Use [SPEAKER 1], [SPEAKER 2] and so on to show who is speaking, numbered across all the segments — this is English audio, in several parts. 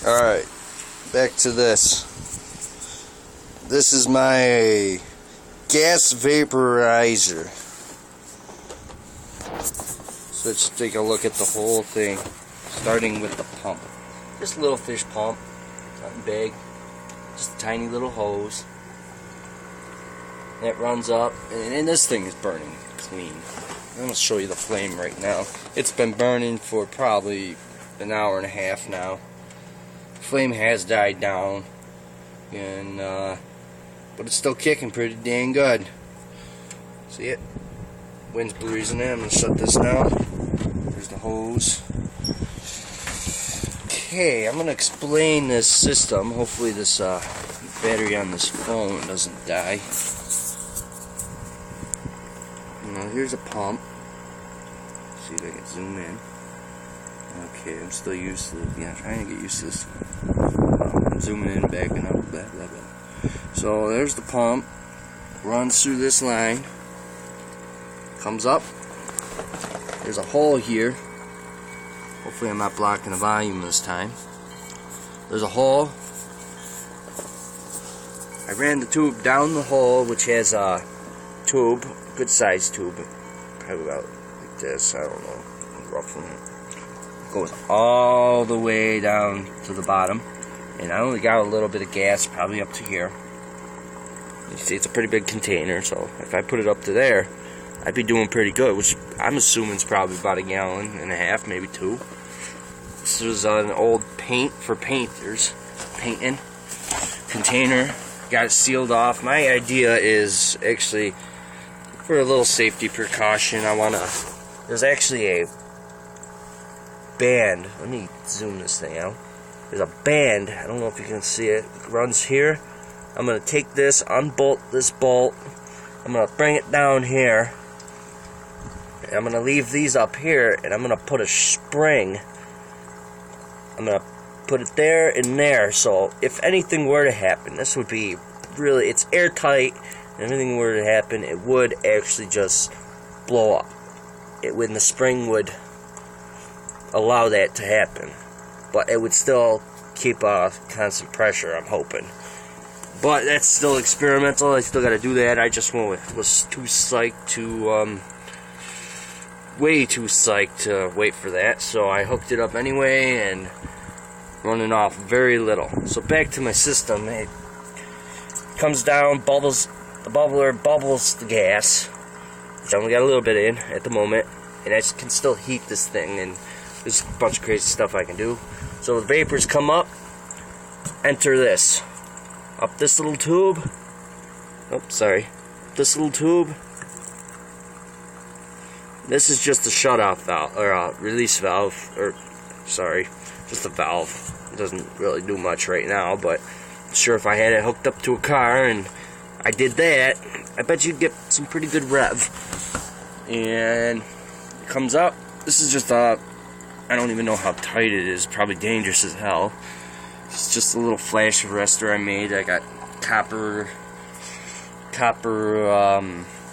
[SPEAKER 1] Alright, back to this. This is my gas vaporizer. So let's take a look at the whole thing, starting with the pump. Just a little fish pump, nothing big, just a tiny little hose. That runs up, and this thing is burning clean. I'm going to show you the flame right now. It's been burning for probably an hour and a half now. Flame has died down, and but it's still kicking pretty dang good. See it? Wind's breezing in. I'm gonna shut this now. There's the hose. Okay, I'm gonna explain this system. Hopefully this battery on this phone doesn't die. Now here's a pump. See if I can zoom in. Okay, I'm still used to it. Yeah, trying to get used to this. I'm zooming in, backing up, blah, blah, blah. So there's the pump. Runs through this line. Comes up. There's a hole here. Hopefully I'm not blocking the volume this time. There's a hole. I ran the tube down the hole, which has a tube, good sized tube, probably about like this, I don't know, roughly. Goes all the way down to the bottom, and I only got a little bit of gas, probably up to here. You see, it's a pretty big container, so if I put it up to there, I'd be doing pretty good, which I'm assuming is probably about 1.5 gallons, maybe 2. This was an old paint for painters, painting container. Got it sealed off. My idea is actually, for a little safety precaution, there's actually a band. Let me zoom this thing out. There's a band, I don't know if you can see it, it runs here. I'm going to take this, unbolt this bolt, I'm going to bring it down here, and I'm going to leave these up here, and I'm going to put a spring. I'm going to put it there and there, so if anything were to happen, this would be really, it's airtight. If anything were to happen, it would actually just blow up. When the spring would allow that to happen, but it would still keep a constant pressure, I'm hoping. But that's still experimental. I still got to do that. I just was too psyched to way too psyched to wait for that, so I hooked it up anyway, and running off very little. So back to my system. It comes down, bubbles. The bubbler bubbles the gas, which I only got a little bit in at the moment, and I can still heat this thing, and there's a bunch of crazy stuff I can do. So the vapors come up, enter this, up this little tube, this little tube. This is just a shut-off valve, or a release valve, just a valve. It doesn't really do much right now, but sure, if I had it hooked up to a car and I did that, I bet you'd get some pretty good rev. And it comes up. This is just I don't even know how tight it is, probably dangerous as hell. It's just a little flash arrestor I made. I got copper,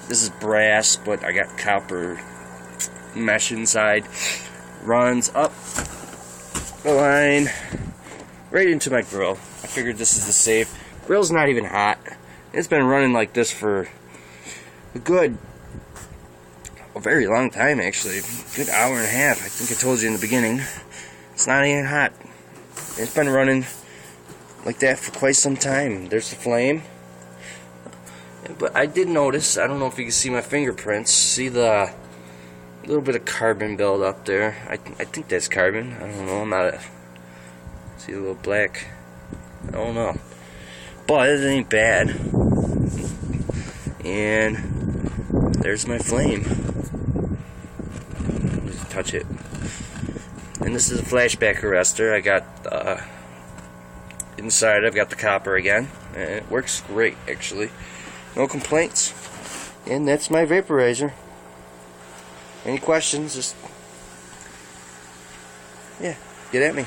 [SPEAKER 1] this is brass, but I got copper mesh inside. Runs up the line right into my grill. I figured this is the safe. Grill's not even hot. It's been running like this for a very long time, actually. A good hour and a half. I think I told you in the beginning. It's not even hot. It's been running like that for quite some time. There's the flame. But I did notice, I don't know if you can see my fingerprints. See the little bit of carbon build up there. I think that's carbon. I don't know. I'm not a... See a little black. I don't know. But it ain't bad. And there's my flame. Just touch it. And this is a flashback arrestor. I got inside, I've got the copper again. And it works great, actually. No complaints. And that's my vaporizer. Any questions, just, yeah, get at me.